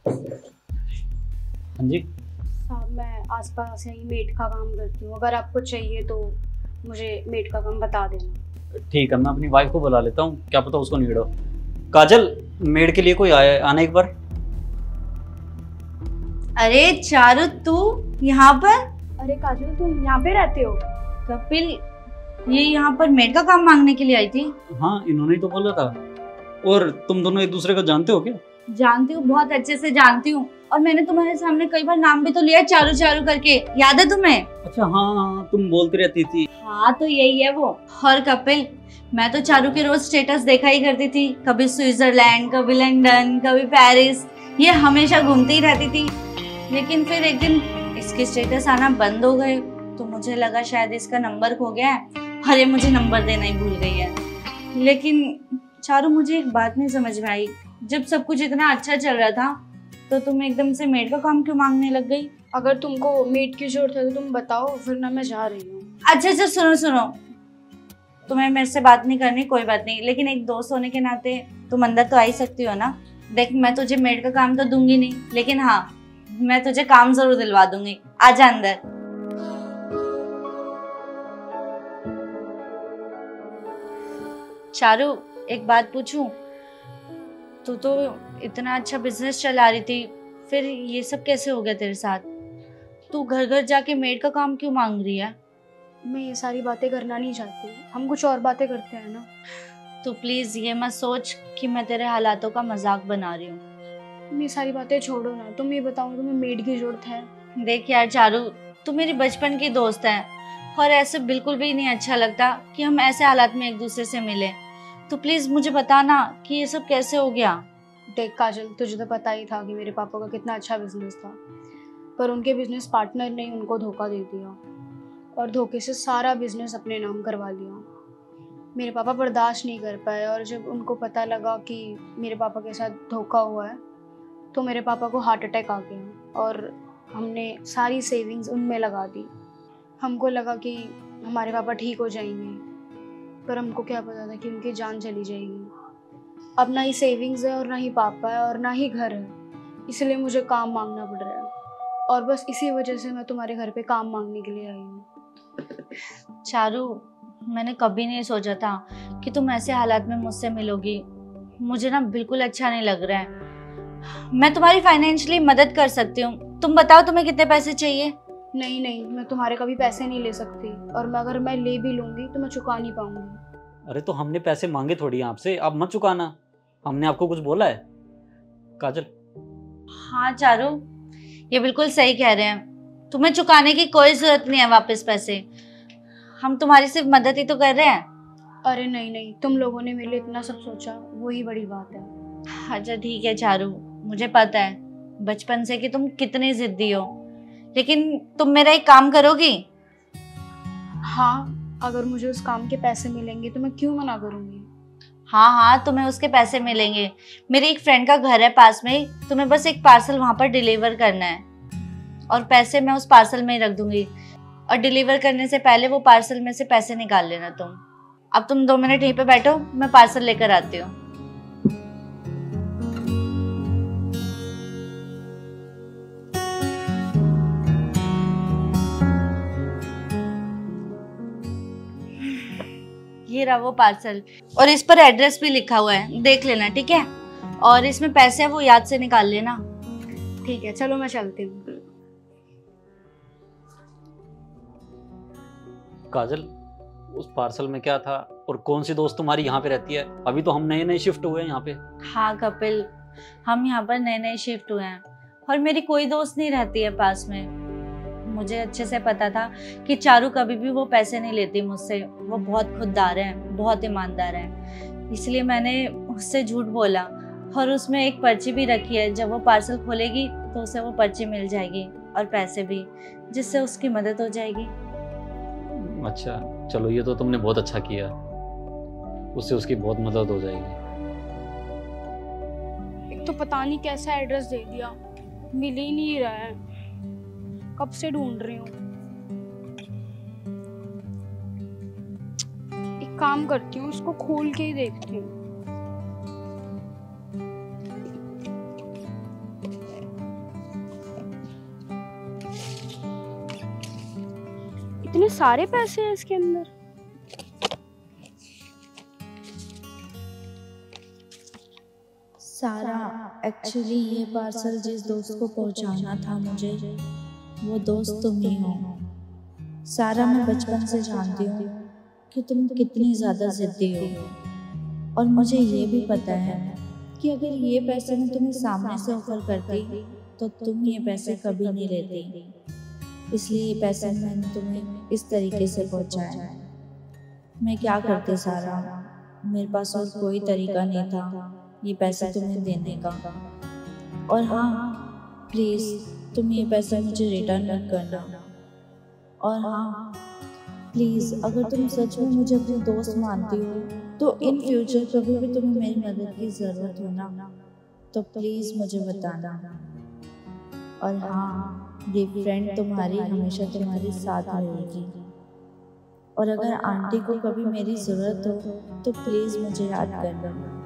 हाँ जी। साहब मैं आसपास यही मेड का काम करती हूँ, अगर आपको चाहिए तो मुझे मेड का काम बता देना। ठीक है, मैं अपनी वाइफ को बुला लेता हूँ, क्या पता उसको नीड हो। काजल, मेड के लिए कोई आया, आना एक बार। अरे चारू, तू यहाँ पर? अरे काजल, तुम यहाँ पे रहते हो? कपिल, ये यहाँ पर मेड का काम मांगने के लिए आई थी। हाँ, इन्होंने ही तो बोला था। और तुम दोनों एक दूसरे को जानते हो क्या? जानती हूँ, बहुत अच्छे से जानती हूँ। और मैंने तुम्हारे सामने कई बार नाम भी तो लिया, चारू चारू करके, याद है तुम्हें? अच्छा हाँ हाँ, तुम बोलती रहती थी। हाँ तो यही है वो। और कपिल, मैं तो चारू के रोज स्टेटस देखा ही करती थी, कभी स्विट्जरलैंड, कभी लंदन, कभी पेरिस, ये हमेशा घूमती ही रहती थी। लेकिन फिर एक दिन इसके स्टेटस आना बंद हो गए, तो मुझे लगा शायद इसका नंबर खो गया है और ये मुझे नंबर देना ही भूल गई है। लेकिन चारू, मुझे एक बात नहीं समझ में आई, जब सब कुछ इतना अच्छा चल रहा था तो तुम एकदम से मेड का काम क्यों मांगने लग गई? अगर तुमको मेड की जरूरत है तो तुम बताओ, वरना मैं जा रही हूँ। अच्छा अच्छा, सुनो सुनो, तुम्हें मेरे से बात नहीं करनी, कोई बात नहीं, लेकिन एक दोस्त होने के नाते तुम अंदर तो आ ही सकती हो ना। देख, मैं तुझे मेड का काम तो दूंगी नहीं, लेकिन हाँ, मैं तुझे काम जरूर दिलवा दूंगी। आजा अंदर। चारू, एक बात पूछूं? तू तो इतना अच्छा बिजनेस चला रही थी, फिर ये सब कैसे हो गया तेरे साथ? तू घर घर जाके मेड का काम क्यों मांग रही है? मैं ये सारी बातें करना नहीं चाहती, हम कुछ और बातें करते हैं ना। तो प्लीज ये मत सोच कि मैं तेरे हालातों का मजाक बना रही हूँ। तुम ये सारी बातें छोड़ो ना, तुम ये बताओ तुम्हें मेड की जरूरत है? देख यार चारू, तू मेरी बचपन की दोस्त है और ऐसे बिल्कुल भी नहीं अच्छा लगता कि हम ऐसे हालात में एक दूसरे से मिले। तो प्लीज मुझे बता ना कि ये सब कैसे हो गया। देख काजल, तुझे तो पता ही था कि मेरे पापा का कितना अच्छा बिजनेस था, पर उनके बिजनेस पार्टनर ने उनको धोखा दे दिया और धोखे से सारा बिजनेस अपने नाम करवा लिया। मेरे पापा बर्दाश्त नहीं कर पाए और जब उनको पता लगा कि मेरे पापा के साथ धोखा हुआ है तो मेरे पापा को हार्ट अटैक आ गया और हमने सारी सेविंग्स उनमें लगा दी। हमको लगा कि हमारे पापा ठीक हो जाएंगे, पर हमको क्या पता था कि उनकी जान चली जाएगी। अब ना ही सेविंग्स है और ना ही पापा है और ना ही घर है, इसलिए मुझे काम मांगना पड़ रहा है और बस इसी वजह से मैं तुम्हारे घर पे काम मांगने के लिए आई हूँ। चारू, मैंने कभी नहीं सोचा था कि तुम ऐसे हालात में मुझसे मिलोगी। मुझे ना बिल्कुल अच्छा नहीं लग रहा है। मैं तुम्हारी फाइनेंशियली मदद कर सकती हूँ, तुम बताओ तुम्हें कितने पैसे चाहिए? नहीं नहीं, मैं तुम्हारे कभी पैसे नहीं ले सकती, और मैं अगर मैं ले भी लूँगी तो मैं चुका नहीं पाऊंगी। अरे तो हमने पैसे मांगे थोड़ी हैं आपसे, अब मत चुकाना। हमने आपको कुछ बोला है काजल? हाँ चारू, ये बिल्कुल सही कह रहे हैं, तुम्हें चुकाने की कोई जरूरत नहीं है वापस पैसे। हम तुम्हारी सिर्फ मदद ही तो कर रहे हैं। अरे नहीं नहीं, तुम लोगों ने मेरे लिए इतना सब सोचा, वही बड़ी बात है। अच्छा ठीक है चारू, मुझे पता है बचपन से कि तुम कितनी जिद्दी हो, लेकिन तुम मेरा एक काम करोगी? हाँ, अगर मुझे उस काम के पैसे मिलेंगे तो मैं क्यों मना करूँगी। हाँ हाँ, तुम्हें उसके पैसे मिलेंगे। मेरी एक फ्रेंड का घर है पास में ही, तुम्हें बस एक पार्सल वहां पर डिलीवर करना है और पैसे मैं उस पार्सल में ही रख दूंगी। और डिलीवर करने से पहले वो पार्सल में से पैसे निकाल लेना तुम। अब तुम 2 मिनट यहीं पे बैठो, मैं पार्सल लेकर आती हूँ। ये रहा वो पार्सल और इस पर एड्रेस भी लिखा हुआ है, देख लेना ठीक है? और इसमें पैसे है वो याद से निकाल लेना। ठीक है, चलो मैं चलती हूँ। काजल, उस पार्सल में क्या था और कौन सी दोस्त तुम्हारी यहाँ पे रहती है? अभी तो हम नए नए शिफ्ट हुए हैं यहाँ पे। हाँ कपिल, हम यहाँ पर नए नए शिफ्ट हुए हैं और मेरी कोई दोस्त नहीं रहती है पास में। मुझे अच्छे से पता था कि चारू कभी भी वो पैसे नहीं लेती मुझसे, वो बहुत खुददार है, बहुत ईमानदार है, इसलिए मैंने उससे झूठ बोला और उसमें एक पर्ची भी रखी है। जब वो पार्सल खोलेगी तो उसे वो पर्ची मिल जाएगी और पैसे भी, जिससे उसकी मदद हो जाएगी। अच्छा चलो, ये तो तुमने बहुत अच्छा किया, उससे उसकी बहुत मदद हो जाएगी। एक तो पता नहीं कैसा एड्रेस दे दिया, मिल ही नहीं रहा है, कब से ढूंढ रही हूँ। एक काम करती हूँ, इसको खोल के ही देखती हूँ। इतने सारे पैसे हैं इसके अंदर। सारा, एक्चुअली ये पार्सल जिस दोस्त को पहुंचाना था मुझे, वो दोस्त तुम ही हो। सारा, मैं बचपन से जानती हूँ कि तुम कितनी ज़्यादा ज़िद्दी हो, और मुझे ये भी पता है कि अगर ये पैसे मैं तुम्हें सामने से ऑफर करती तो तुम ये पैसे कभी नहीं लेती। इसलिए ये पैसे मैंने तुम्हें इस तरीके से पहुंचाया। मैं क्या करती सारा, मेरे पास और कोई तरीका नहीं था ये पैसे तुम्हें देने का। और हाँ, प्लीज़ तुम ये पैसे मुझे रिटर्न मत करना। और हाँ, प्लीज़ अगर तुम सच में मुझे अपनी दोस्त मानती हो तो इन फ्यूचर कभी भी तुम्हें मेरी मदद की ज़रूरत हो ना, तो प्लीज़ मुझे बताना। और हाँ, ये फ्रेंड तुम्हारी हमेशा तुम्हारे साथ रहेगी। और अगर आंटी को कभी मेरी ज़रूरत हो तो प्लीज़ मुझे याद करना।